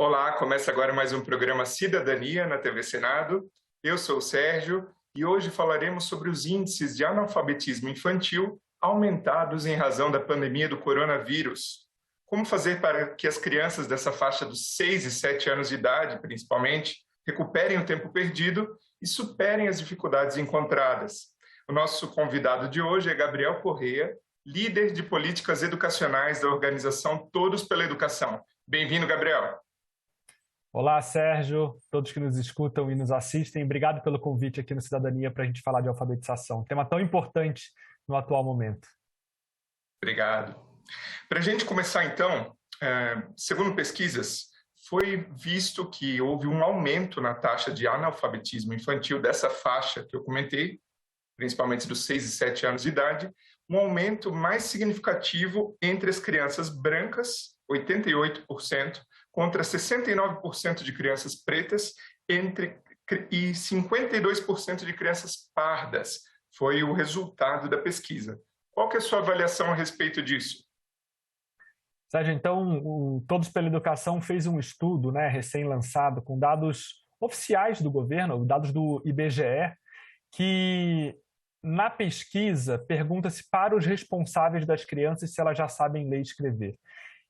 Olá, começa agora mais um programa Cidadania na TV Senado. Eu sou o Sérgio e hoje falaremos sobre os índices de analfabetismo infantil aumentados em razão da pandemia do coronavírus. Como fazer para que as crianças dessa faixa dos 6 e 7 anos de idade, principalmente, recuperem o tempo perdido e superem as dificuldades encontradas. O nosso convidado de hoje é Gabriel Corrêa, líder de políticas educacionais da organização Todos pela Educação. Bem-vindo, Gabriel. Olá, Sérgio, todos que nos escutam e nos assistem, obrigado pelo convite aqui no Cidadania para a gente falar de alfabetização, um tema tão importante no atual momento. Obrigado. Para a gente começar então, segundo pesquisas, foi visto que houve um aumento na taxa de analfabetismo infantil dessa faixa que eu comentei, principalmente dos 6 e 7 anos de idade, um aumento mais significativo entre as crianças brancas, 88%, contra 69% de crianças pretas e 52% de crianças pardas. Foi o resultado da pesquisa. Qual que é a sua avaliação a respeito disso? Sérgio, então, o Todos pela Educação fez um estudo, recém-lançado, com dados oficiais do governo, dados do IBGE, que na pesquisa pergunta-se para os responsáveis das crianças se elas já sabem ler e escrever.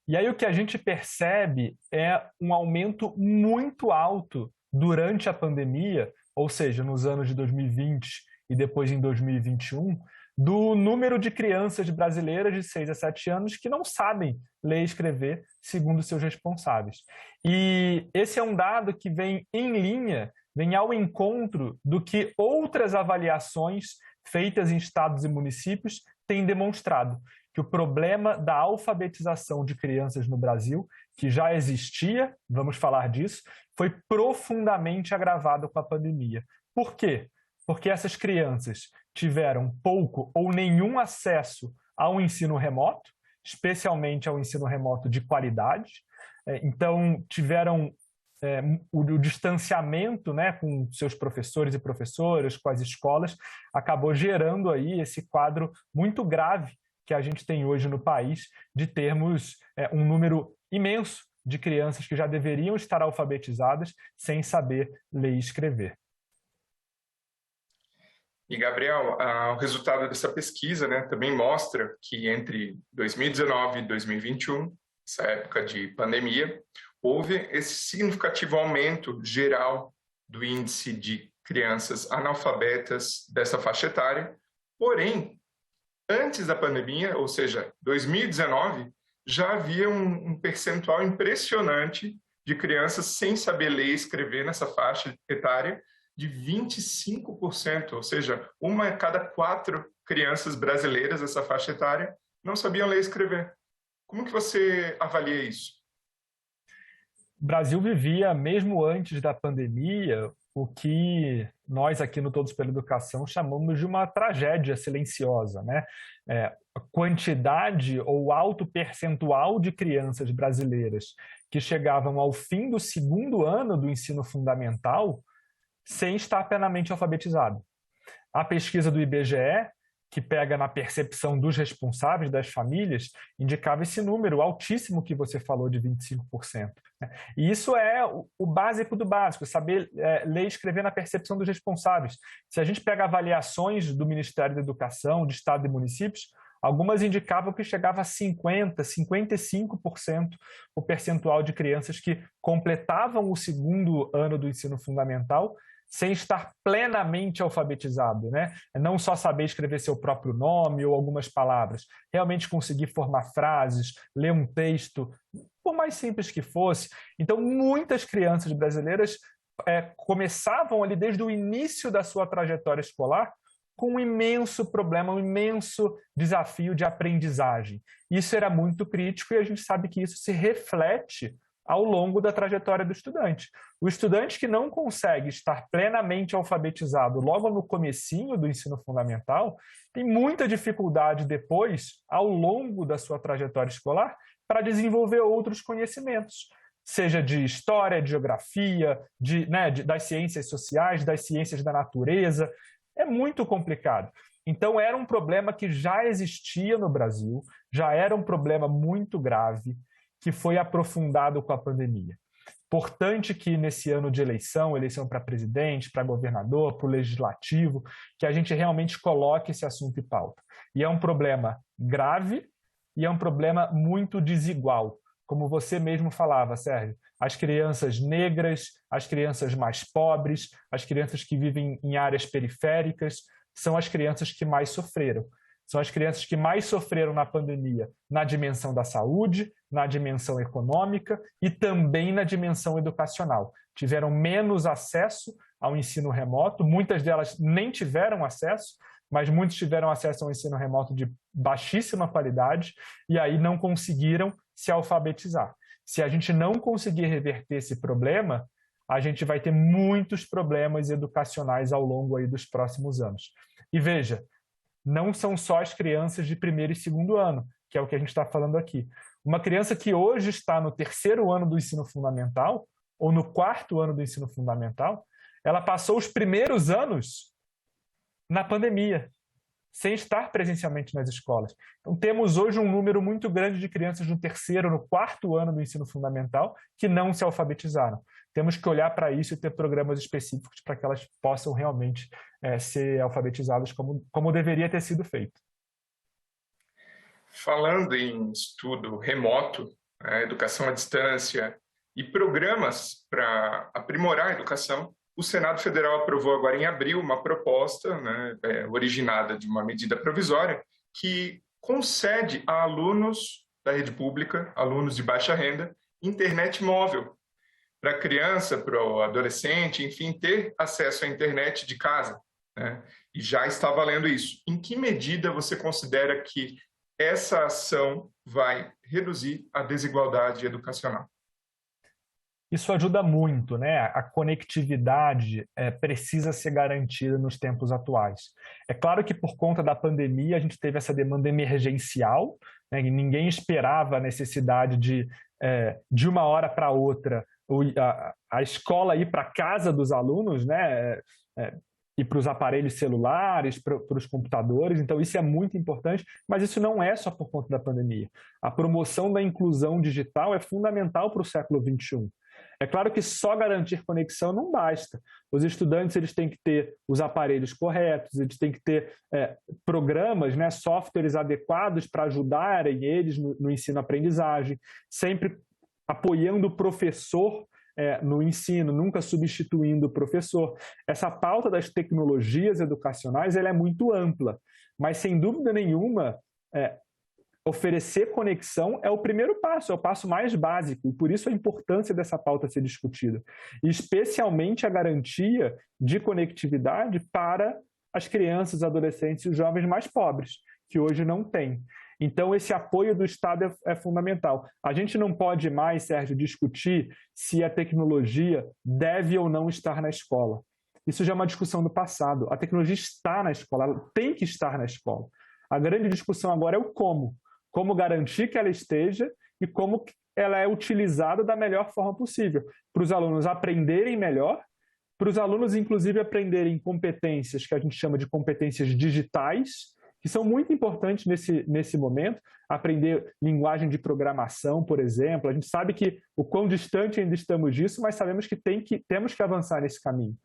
E aí o que a gente percebe é um aumento muito alto durante a pandemia, ou seja, nos anos de 2020 e depois em 2021, do número de crianças brasileiras de 6 a 7 anos que não sabem ler e escrever, segundo seus responsáveis. E esse é um dado que vem em linha, vem ao encontro do que outras avaliações feitas em estados e municípios têm demonstrado, que o problema da alfabetização de crianças no Brasil, que já existia, vamos falar disso, foi profundamente agravado com a pandemia. Por quê? Porque essas crianças tiveram pouco ou nenhum acesso ao ensino remoto, especialmente ao ensino remoto de qualidade. Então, tiveram o distanciamento com seus professores e professoras, com as escolas, acabou gerando aí esse quadro muito grave que a gente tem hoje no país, de termos um número imenso de crianças que já deveriam estar alfabetizadas sem saber ler e escrever. E, Gabriel, o resultado dessa pesquisa também mostra que entre 2019 e 2021, essa época de pandemia, houve esse significativo aumento geral do índice de crianças analfabetas dessa faixa etária. Porém, antes da pandemia, ou seja, 2019, já havia um percentual impressionante de crianças sem saber ler e escrever nessa faixa etária de 25%, ou seja, uma a cada 4 crianças brasileiras dessa faixa etária não sabiam ler e escrever. Como que você avalia isso? O Brasil vivia, mesmo antes da pandemia, o que nós aqui no Todos pela Educação chamamos de uma tragédia silenciosa, A quantidade ou alto percentual de crianças brasileiras que chegavam ao fim do segundo ano do ensino fundamental sem estar plenamente alfabetizado. A pesquisa do IBGE, que pega na percepção dos responsáveis das famílias, indicava esse número altíssimo que você falou de 25%. E isso é o básico do básico, saber ler e escrever na percepção dos responsáveis. Se a gente pega avaliações do Ministério da Educação, de Estado e municípios, algumas indicavam que chegava a 50%, 55% o percentual de crianças que completavam o segundo ano do ensino fundamental sem estar plenamente alfabetizado, Não só saber escrever seu próprio nome ou algumas palavras, realmente conseguir formar frases, ler um texto, por mais simples que fosse. Então, muitas crianças brasileiras começavam ali desde o início da sua trajetória escolar com um imenso problema, um imenso desafio de aprendizagem. Isso era muito crítico e a gente sabe que isso se reflete ao longo da trajetória do estudante. O estudante que não consegue estar plenamente alfabetizado logo no comecinho do ensino fundamental tem muita dificuldade depois, ao longo da sua trajetória escolar, para desenvolver outros conhecimentos, seja de história, de geografia, das ciências sociais, das ciências da natureza. É muito complicado. Então, era um problema que já existia no Brasil, já era um problema muito grave, que foi aprofundado com a pandemia. Importante que nesse ano de eleição para presidente, para governador, para o legislativo, que a gente realmente coloque esse assunto em pauta. E é um problema grave e é um problema muito desigual. Como você mesmo falava, Sérgio, as crianças negras, as crianças mais pobres, as crianças que vivem em áreas periféricas, são as crianças que mais sofreram. São as crianças que mais sofreram na pandemia, na dimensão da saúde, na dimensão econômica e também na dimensão educacional. Tiveram menos acesso ao ensino remoto, muitas delas nem tiveram acesso, mas muitos tiveram acesso ao ensino remoto de baixíssima qualidade e aí não conseguiram se alfabetizar. Se a gente não conseguir reverter esse problema, a gente vai ter muitos problemas educacionais ao longo aí dos próximos anos. E veja, não são só as crianças de primeiro e segundo ano, que é o que a gente está falando aqui. Uma criança que hoje está no terceiro ano do ensino fundamental, ou no quarto ano do ensino fundamental, ela passou os primeiros anos na pandemia, sem estar presencialmente nas escolas. Então, temos hoje um número muito grande de crianças no terceiro, no quarto ano do ensino fundamental que não se alfabetizaram. Temos que olhar para isso e ter programas específicos para que elas possam realmente ser alfabetizadas como deveria ter sido feito. Falando em estudo remoto, educação à distância e programas para aprimorar a educação, o Senado Federal aprovou agora em abril uma proposta, originada de uma medida provisória, que concede a alunos da rede pública, alunos de baixa renda, internet móvel, para a criança, para o adolescente, enfim, ter acesso à internet de casa. E já está valendo isso. Em que medida você considera que essa ação vai reduzir a desigualdade educacional? Isso ajuda muito, né? A conectividade precisa ser garantida nos tempos atuais. É claro que por conta da pandemia a gente teve essa demanda emergencial, né? E ninguém esperava a necessidade de uma hora para outra a escola ir para a casa dos alunos, né? E para os aparelhos celulares, para os computadores. Então, isso é muito importante, mas isso não é só por conta da pandemia. A promoção da inclusão digital é fundamental para o século XXI. É claro que só garantir conexão não basta. Os estudantes eles têm que ter os aparelhos corretos, eles têm que ter programas, né, softwares adequados para ajudarem eles no ensino-aprendizagem, sempre apoiando o professor no ensino, nunca substituindo o professor. Essa pauta das tecnologias educacionais ela é muito ampla, mas sem dúvida nenhuma oferecer conexão é o primeiro passo, é o passo mais básico, e por isso a importância dessa pauta ser discutida, e especialmente a garantia de conectividade para as crianças, adolescentes e os jovens mais pobres, que hoje não têm. Então, esse apoio do Estado é fundamental. A gente não pode mais, Sérgio, discutir se a tecnologia deve ou não estar na escola. Isso já é uma discussão do passado. A tecnologia está na escola, ela tem que estar na escola. A grande discussão agora é o como. Como garantir que ela esteja e como ela é utilizada da melhor forma possível, para os alunos aprenderem melhor, para os alunos, inclusive, aprenderem competências que a gente chama de competências digitais, que são muito importantes nesse momento, aprender linguagem de programação, por exemplo. A gente sabe que o quão distante ainda estamos disso, mas sabemos que temos que avançar nesse caminho.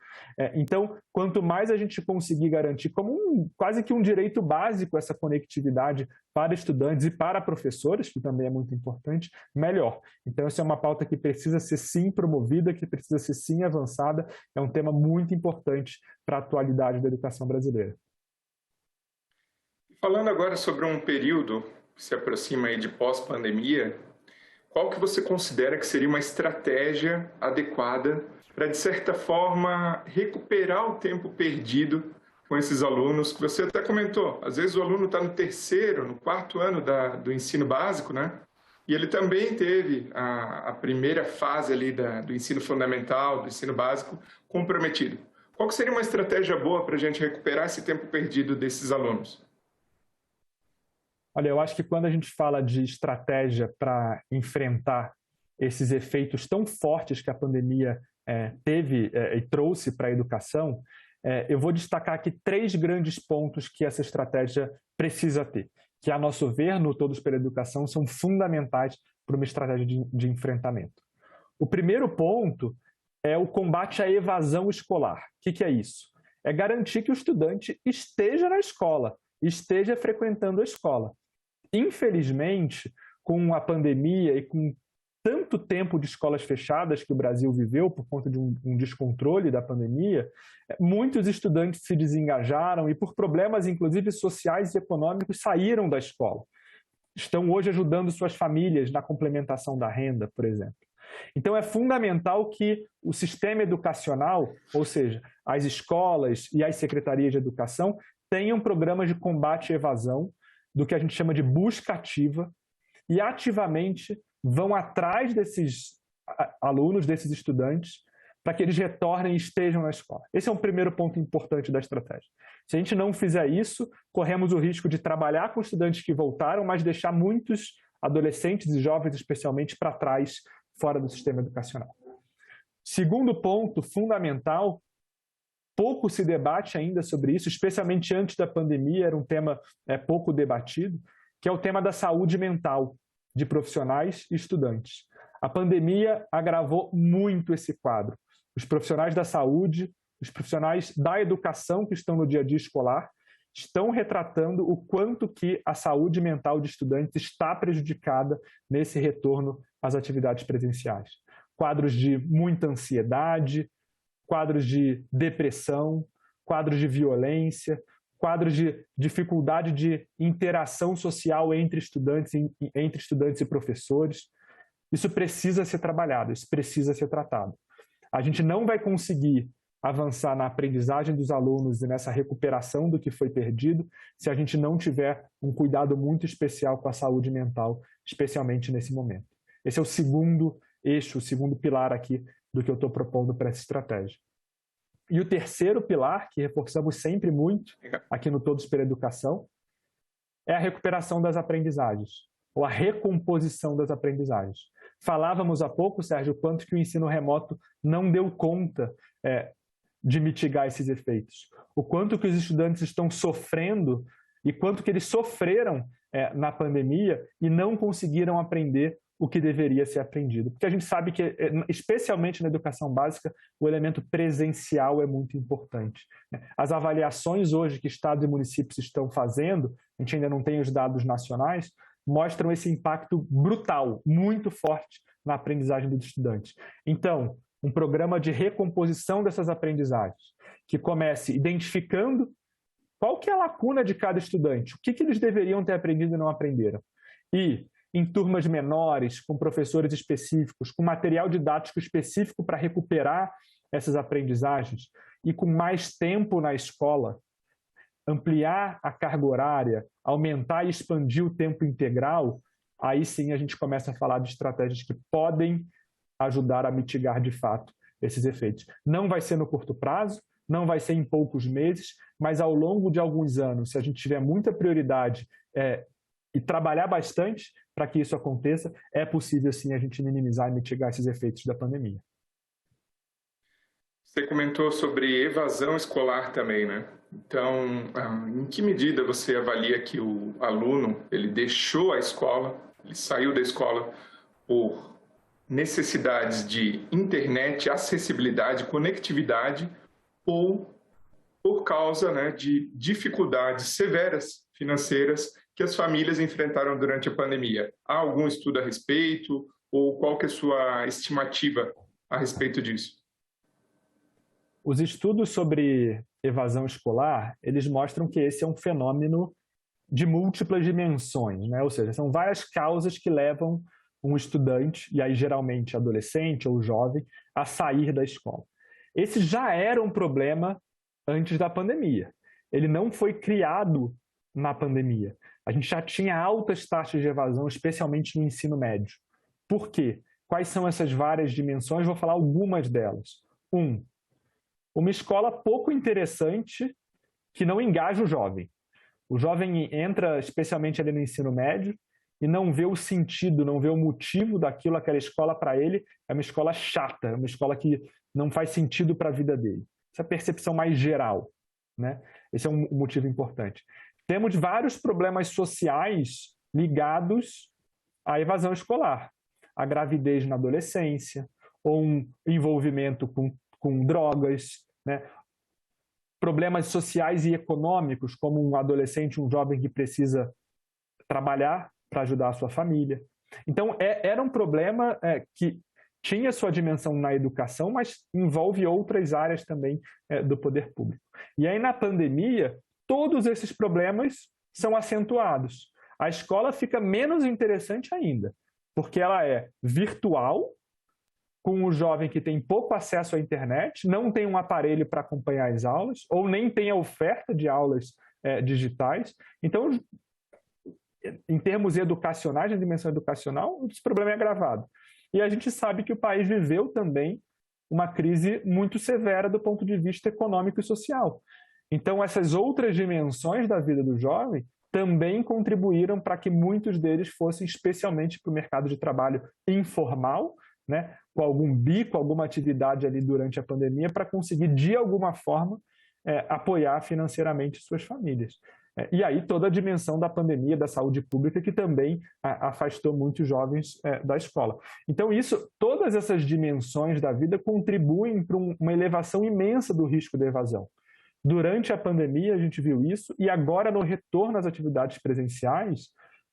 Então, quanto mais a gente conseguir garantir como quase que um direito básico essa conectividade para estudantes e para professores, que também é muito importante, melhor. Então, essa é uma pauta que precisa ser sim promovida, que precisa ser sim avançada, é um tema muito importante para a atualidade da educação brasileira. Falando agora sobre um período que se aproxima aí de pós-pandemia, qual que você considera que seria uma estratégia adequada para, de certa forma, recuperar o tempo perdido com esses alunos, que você até comentou? Às vezes o aluno está no terceiro, no quarto ano do ensino básico, né? E ele também teve a primeira fase ali do ensino fundamental, do ensino básico, comprometido. Qual que seria uma estratégia boa para a gente recuperar esse tempo perdido desses alunos? Olha, eu acho que quando a gente fala de estratégia para enfrentar esses efeitos tão fortes que a pandemia teve e trouxe para a educação, eu vou destacar aqui 3 grandes pontos que essa estratégia precisa ter, que, a nosso ver, no Todos pela Educação, são fundamentais para uma estratégia de enfrentamento. O primeiro ponto é o combate à evasão escolar. O que é isso? É garantir que o estudante esteja na escola, esteja frequentando a escola. Infelizmente, com a pandemia e com tanto tempo de escolas fechadas que o Brasil viveu por conta de um descontrole da pandemia, muitos estudantes se desengajaram e por problemas, inclusive, sociais e econômicos, saíram da escola. Estão hoje ajudando suas famílias na complementação da renda, por exemplo. Então, é fundamental que o sistema educacional, ou seja, as escolas e as secretarias de educação, tenham programas de combate à evasão, do que a gente chama de busca ativa, e ativamente vão atrás desses alunos, desses estudantes, para que eles retornem e estejam na escola. Esse é um primeiro ponto importante da estratégia. Se a gente não fizer isso, corremos o risco de trabalhar com estudantes que voltaram, mas deixar muitos adolescentes e jovens, especialmente, para trás, fora do sistema educacional. Segundo ponto fundamental, pouco se debate ainda sobre isso, especialmente antes da pandemia, era um tema pouco debatido, que é o tema da saúde mental de profissionais e estudantes. A pandemia agravou muito esse quadro. Os profissionais da saúde, os profissionais da educação que estão no dia a dia escolar, estão retratando o quanto que a saúde mental de estudantes está prejudicada nesse retorno às atividades presenciais. Quadros de muita ansiedade, quadros de depressão, quadros de violência, quadros de dificuldade de interação social entre estudantes e professores. Isso precisa ser trabalhado, isso precisa ser tratado. A gente não vai conseguir avançar na aprendizagem dos alunos e nessa recuperação do que foi perdido se a gente não tiver um cuidado muito especial com a saúde mental, especialmente nesse momento. Esse é o segundo eixo, o segundo pilar aqui do que eu estou propondo para essa estratégia. E o terceiro pilar, que reforçamos sempre muito aqui no Todos pela Educação, é a recuperação das aprendizagens, ou a recomposição das aprendizagens. Falávamos há pouco, Sérgio, o quanto que o ensino remoto não deu conta de mitigar esses efeitos. O quanto que os estudantes estão sofrendo e quanto que eles sofreram na pandemia e não conseguiram aprender o que deveria ser aprendido. Porque a gente sabe que, especialmente na educação básica, o elemento presencial é muito importante. As avaliações hoje que estados e municípios estão fazendo, a gente ainda não tem os dados nacionais, mostram esse impacto brutal, muito forte na aprendizagem dos estudantes. Então, um programa de recomposição dessas aprendizagens, que comece identificando qual que é a lacuna de cada estudante, o que eles deveriam ter aprendido e não aprenderam. E, em turmas menores, com professores específicos, com material didático específico para recuperar essas aprendizagens e com mais tempo na escola, ampliar a carga horária, aumentar e expandir o tempo integral, aí sim a gente começa a falar de estratégias que podem ajudar a mitigar de fato esses efeitos. Não vai ser no curto prazo, não vai ser em poucos meses, mas ao longo de alguns anos, se a gente tiver muita prioridade e trabalhar bastante para que isso aconteça, é possível sim a gente minimizar e mitigar esses efeitos da pandemia. Você comentou sobre evasão escolar também, né? Então, em que medida você avalia que o aluno ele deixou a escola, ele saiu da escola por necessidades de internet, acessibilidade, conectividade ou por causa, né, de dificuldades severas financeiras que as famílias enfrentaram durante a pandemia? Há algum estudo a respeito ou qual que é a sua estimativa a respeito disso? Os estudos sobre evasão escolar, eles mostram que esse é um fenômeno de múltiplas dimensões, né? Ou seja, são várias causas que levam um estudante, e aí geralmente adolescente ou jovem, a sair da escola. Esse já era um problema antes da pandemia. Ele não foi criado na pandemia. A gente já tinha altas taxas de evasão, especialmente no ensino médio. Por quê? Quais são essas várias dimensões? Vou falar algumas delas. Uma escola pouco interessante que não engaja o jovem. O jovem entra especialmente ali no ensino médio e não vê o sentido, não vê o motivo daquilo, aquela escola para ele é uma escola chata, é uma escola que não faz sentido para a vida dele. Essa é a percepção mais geral, né? Esse é um motivo importante. Temos vários problemas sociais ligados à evasão escolar. A gravidez na adolescência, ou um envolvimento com drogas, né? Problemas sociais e econômicos, como um adolescente, um jovem que precisa trabalhar para ajudar a sua família. Então, era um problema que tinha sua dimensão na educação, mas envolve outras áreas também do poder público. E aí, na pandemia, todos esses problemas são acentuados. A escola fica menos interessante ainda, porque ela é virtual, com o jovem que tem pouco acesso à internet, não tem um aparelho para acompanhar as aulas, ou nem tem a oferta de aulas digitais. Então, em termos educacionais, na dimensão educacional, esse problema é agravado. E a gente sabe que o país viveu também uma crise muito severa do ponto de vista econômico e social. Então, essas outras dimensões da vida do jovem também contribuíram para que muitos deles fossem especialmente para o mercado de trabalho informal, né, com algum bico, alguma atividade ali durante a pandemia, para conseguir, de alguma forma, apoiar financeiramente suas famílias. E aí toda a dimensão da pandemia, da saúde pública, que também afastou muitos jovens da escola. Então todas essas dimensões da vida contribuem para uma elevação imensa do risco de evasão. Durante a pandemia a gente viu isso, e agora no retorno às atividades presenciais,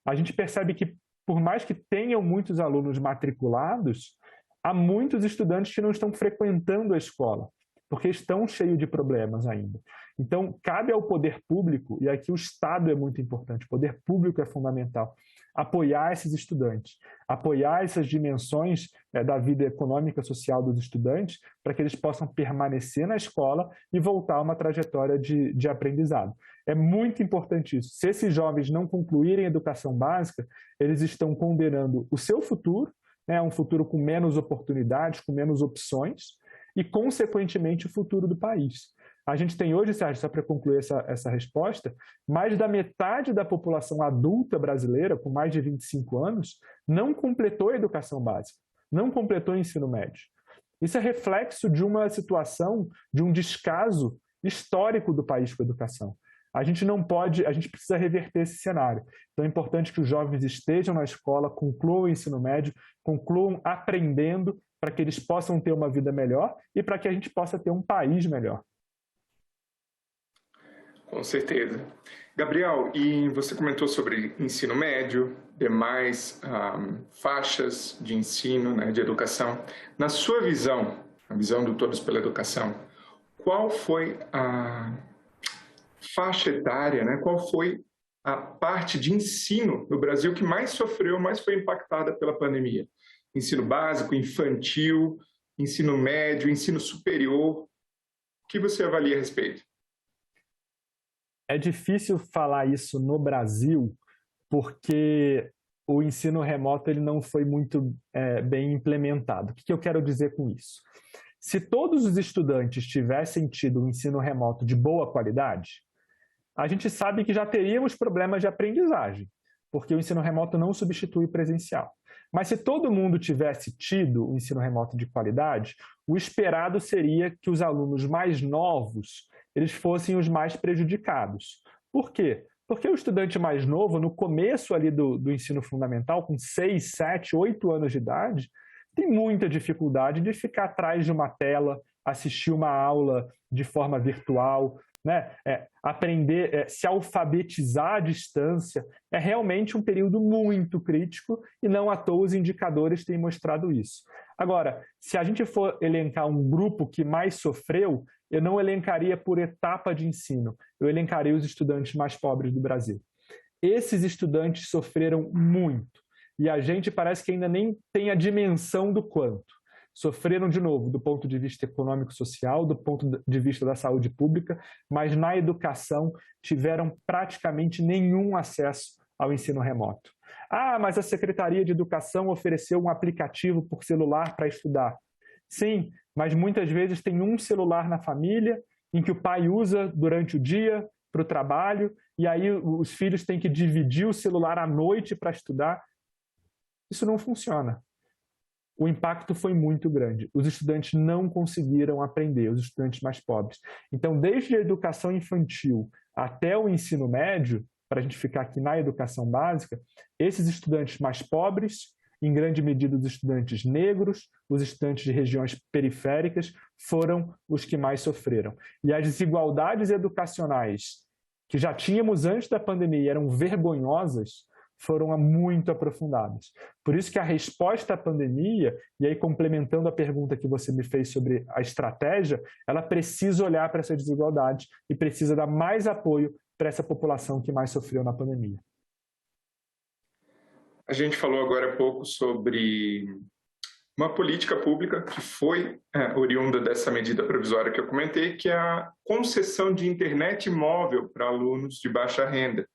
a gente percebe que, por mais que tenham muitos alunos matriculados, há muitos estudantes que não estão frequentando a escola, porque estão cheios de problemas ainda. Então, cabe ao poder público, e aqui o Estado é muito importante, o poder público é fundamental, apoiar esses estudantes, apoiar essas dimensões da vida econômica e social dos estudantes, para que eles possam permanecer na escola e voltar a uma trajetória de aprendizado. É muito importante isso. Se esses jovens não concluírem a educação básica, eles estão condenando o seu futuro, um futuro com menos oportunidades, com menos opções, e, consequentemente, o futuro do país. A gente tem hoje, Sérgio, só para concluir essa resposta, mais da metade da população adulta brasileira, com mais de 25 anos, não completou a educação básica, não completou o ensino médio. Isso é reflexo de uma situação, de um descaso histórico do país com a educação. A gente precisa reverter esse cenário. Então é importante que os jovens estejam na escola, concluam o ensino médio, concluam aprendendo, para que eles possam ter uma vida melhor e para que a gente possa ter um país melhor. Com certeza. Gabriel, e você comentou sobre ensino médio, demais faixas de ensino, né, de educação. Na sua visão, a visão do Todos pela Educação, qual foi a faixa etária, né, qual foi a parte de ensino no Brasil que mais sofreu, mais foi impactada pela pandemia? Ensino básico, infantil, ensino médio, ensino superior. O que você avalia a respeito? É difícil falar isso no Brasil, porque o ensino remoto ele não foi muito bem implementado. O que eu quero dizer com isso? Se todos os estudantes tivessem tido um ensino remoto de boa qualidade, a gente sabe que já teríamos problemas de aprendizagem, porque o ensino remoto não substitui o presencial. Mas se todo mundo tivesse tido o ensino remoto de qualidade, o esperado seria que os alunos mais novos eles fossem os mais prejudicados. Por quê? Porque o estudante mais novo, no começo ali do ensino fundamental, com 6, 7, 8 anos de idade, tem muita dificuldade de ficar atrás de uma tela, assistir uma aula de forma virtual, né? Aprender, se alfabetizar à distância, é realmente um período muito crítico e não à toa os indicadores têm mostrado isso. Agora, se a gente for elencar um grupo que mais sofreu, eu não elencaria por etapa de ensino, eu elencaria os estudantes mais pobres do Brasil. Esses estudantes sofreram muito e a gente parece que ainda nem tem a dimensão do quanto. Sofreram, de novo, do ponto de vista econômico-social, do ponto de vista da saúde pública, mas na educação tiveram praticamente nenhum acesso ao ensino remoto. Ah, mas a Secretaria de Educação ofereceu um aplicativo por celular para estudar. Sim, mas muitas vezes tem um celular na família em que o pai usa durante o dia para o trabalho e aí os filhos têm que dividir o celular à noite para estudar. Isso não funciona. O impacto foi muito grande. Os estudantes não conseguiram aprender, os estudantes mais pobres. Então, desde a educação infantil até o ensino médio, para a gente ficar aqui na educação básica, esses estudantes mais pobres em grande medida os estudantes negros, os estudantes de regiões periféricas foram os que mais sofreram. E as desigualdades educacionais que já tínhamos antes da pandemia e eram vergonhosas, foram muito aprofundadas. Por isso que a resposta à pandemia, e aí complementando a pergunta que você me fez sobre a estratégia, ela precisa olhar para essas desigualdades e precisa dar mais apoio para essa população que mais sofreu na pandemia. A gente falou agora há pouco sobre uma política pública que foi oriunda dessa medida provisória que eu comentei, que é a concessão de internet móvel para alunos de baixa renda.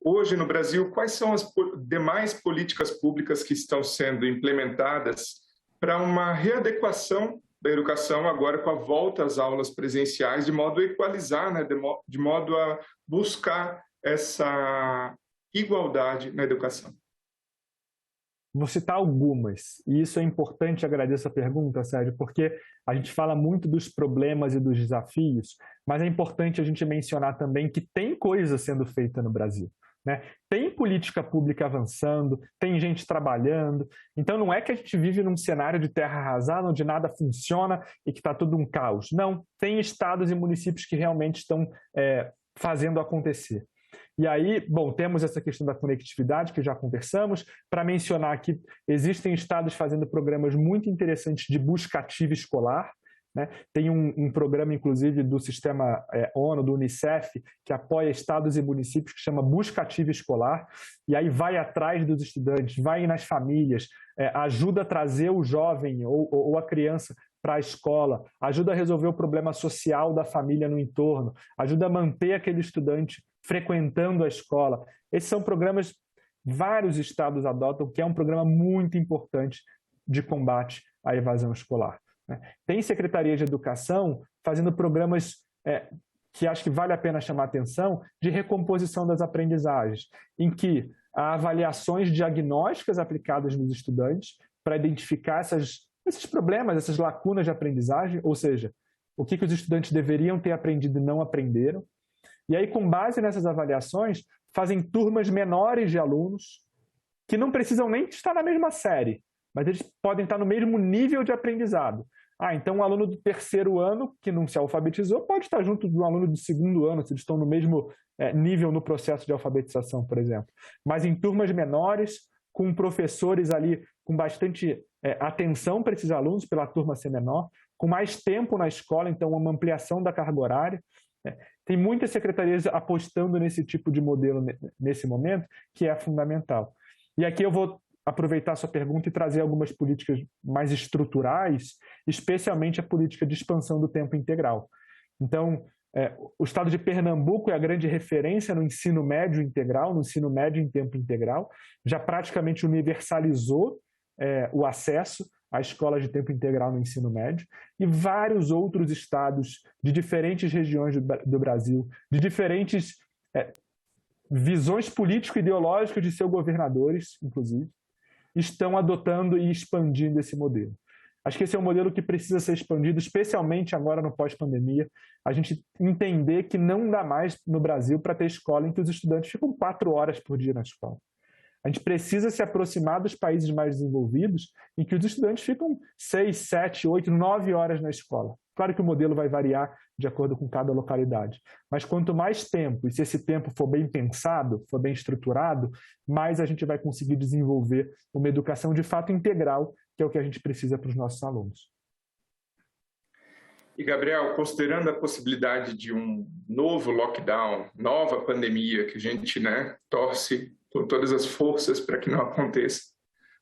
Hoje, no Brasil, quais são as demais políticas públicas que estão sendo implementadas para uma readequação da educação agora com a volta às aulas presenciais, de modo a equalizar, né, de modo a buscar essa igualdade na educação? Vou citar algumas, e isso é importante, agradeço a pergunta, Sérgio, porque a gente fala muito dos problemas e dos desafios, mas é importante a gente mencionar também que tem coisa sendo feita no Brasil, né? Tem política pública avançando, tem gente trabalhando, então não é que a gente vive num cenário de terra arrasada, onde nada funciona e que está tudo um caos. Não, tem estados e municípios que realmente estão fazendo acontecer. E aí, bom, temos essa questão da conectividade, que já conversamos, para mencionar que existem estados fazendo programas muito interessantes de busca ativa escolar, né? Tem um programa, inclusive, do sistema ONU, do Unicef, que apoia estados e municípios, que chama Busca Ativa Escolar, e aí vai atrás dos estudantes, vai nas famílias, ajuda a trazer o jovem ou a criança para a escola, ajuda a resolver o problema social da família no entorno, ajuda a manter aquele estudante frequentando a escola. Esses são programas que vários estados adotam, que é um programa muito importante de combate à evasão escolar. Tem Secretaria de Educação fazendo programas que acho que vale a pena chamar a atenção, de recomposição das aprendizagens, em que há avaliações diagnósticas aplicadas nos estudantes para identificar esses problemas, essas lacunas de aprendizagem, ou seja, o que os estudantes deveriam ter aprendido e não aprenderam. E aí, com base nessas avaliações, fazem turmas menores de alunos que não precisam nem estar na mesma série, mas eles podem estar no mesmo nível de aprendizado. Então um aluno do terceiro ano, que não se alfabetizou, pode estar junto do aluno do segundo ano, se eles estão no mesmo nível no processo de alfabetização, por exemplo. Mas em turmas menores, com professores ali com bastante atenção para esses alunos, pela turma ser menor, com mais tempo na escola, então uma ampliação da carga horária. Tem muitas secretarias apostando nesse tipo de modelo nesse momento, que é fundamental. E aqui eu vou aproveitar a sua pergunta e trazer algumas políticas mais estruturais, especialmente a política de expansão do tempo integral. Então, o estado de Pernambuco é a grande referência no ensino médio integral, no ensino médio em tempo integral, já praticamente universalizou o acesso à escola de tempo integral no ensino médio, e vários outros estados de diferentes regiões do Brasil, de diferentes visões político-ideológicas de seus governadores, inclusive, estão adotando e expandindo esse modelo. Acho que esse é um modelo que precisa ser expandido, especialmente agora no pós-pandemia, a gente entender que não dá mais no Brasil para ter escola em que os estudantes ficam 4 horas por dia na escola. A gente precisa se aproximar dos países mais desenvolvidos em que os estudantes ficam 6, 7, 8, 9 horas na escola. Claro que o modelo vai variar de acordo com cada localidade, mas quanto mais tempo, e se esse tempo for bem pensado, for bem estruturado, mais a gente vai conseguir desenvolver uma educação de fato integral, que é o que a gente precisa para os nossos alunos. E, Gabriel, considerando a possibilidade de um novo lockdown, nova pandemia, que a gente torce com todas as forças para que não aconteça,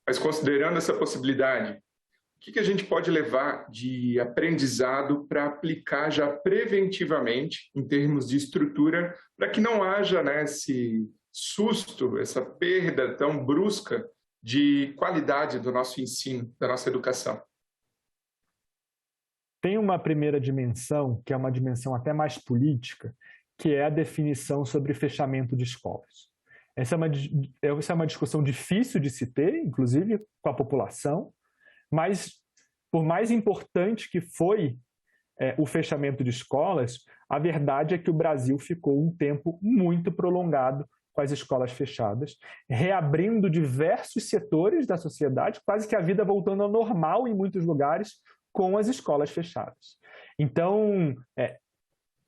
mas considerando essa possibilidade, o que a gente pode levar de aprendizado para aplicar já preventivamente, em termos de estrutura, para que não haja esse susto, essa perda tão brusca de qualidade do nosso ensino, da nossa educação? Tem uma primeira dimensão, que é uma dimensão até mais política, que é a definição sobre fechamento de escolas. Essa é uma discussão difícil de se ter, inclusive com a população, mas por mais importante que foi o fechamento de escolas, a verdade é que o Brasil ficou um tempo muito prolongado com as escolas fechadas, reabrindo diversos setores da sociedade, quase que a vida voltando ao normal em muitos lugares com as escolas fechadas. Então,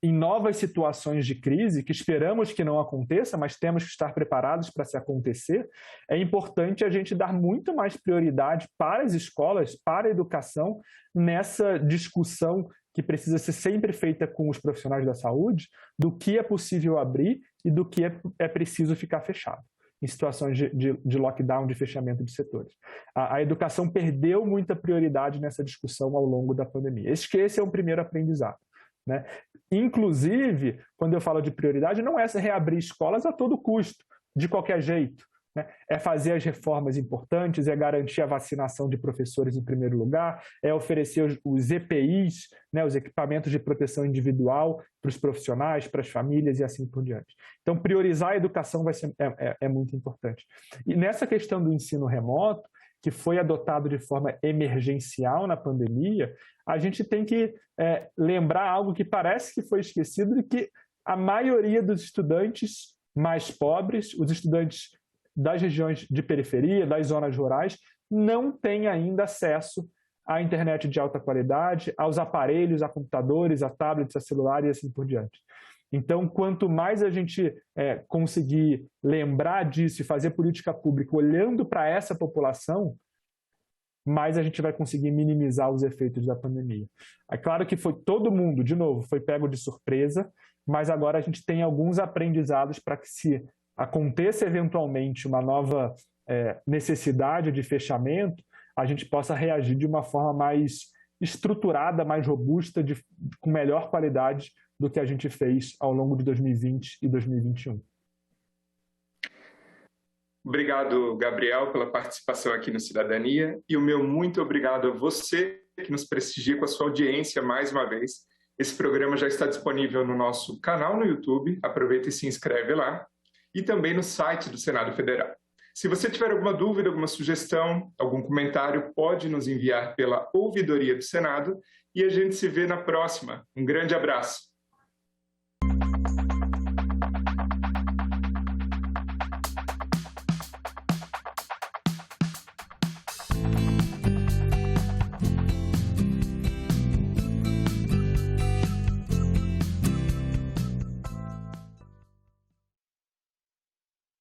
em novas situações de crise, que esperamos que não aconteça, mas temos que estar preparados para se acontecer, é importante a gente dar muito mais prioridade para as escolas, para a educação, nessa discussão que precisa ser sempre feita com os profissionais da saúde, do que é possível abrir e do que é preciso ficar fechado, em situações de lockdown, de fechamento de setores. A educação perdeu muita prioridade nessa discussão ao longo da pandemia. Esse é um primeiro aprendizado, né? Inclusive, quando eu falo de prioridade, não é reabrir escolas a todo custo, de qualquer jeito, né? É fazer as reformas importantes, é garantir a vacinação de professores em primeiro lugar, é oferecer os EPIs, né, os equipamentos de proteção individual para os profissionais, para as famílias e assim por diante. Então, priorizar a educação é muito importante. E nessa questão do ensino remoto, que foi adotado de forma emergencial na pandemia, a gente tem que lembrar algo que parece que foi esquecido, de que a maioria dos estudantes mais pobres, os estudantes das regiões de periferia, das zonas rurais, não têm ainda acesso à internet de alta qualidade, aos aparelhos, a computadores, a tablets, a celular e assim por diante. Então, quanto mais a gente conseguir lembrar disso e fazer política pública olhando para essa população, mais a gente vai conseguir minimizar os efeitos da pandemia. É claro que todo mundo, de novo, foi pego de surpresa, mas agora a gente tem alguns aprendizados para que, se aconteça eventualmente uma nova necessidade de fechamento, a gente possa reagir de uma forma mais estruturada, mais robusta, com melhor qualidade do que a gente fez ao longo de 2020 e 2021. Obrigado, Gabriel, pela participação aqui no Cidadania, e o meu muito obrigado a você que nos prestigia com a sua audiência mais uma vez. Esse programa já está disponível no nosso canal no YouTube, aproveita e se inscreve lá, e também no site do Senado Federal. Se você tiver alguma dúvida, alguma sugestão, algum comentário, pode nos enviar pela Ouvidoria do Senado, e a gente se vê na próxima. Um grande abraço.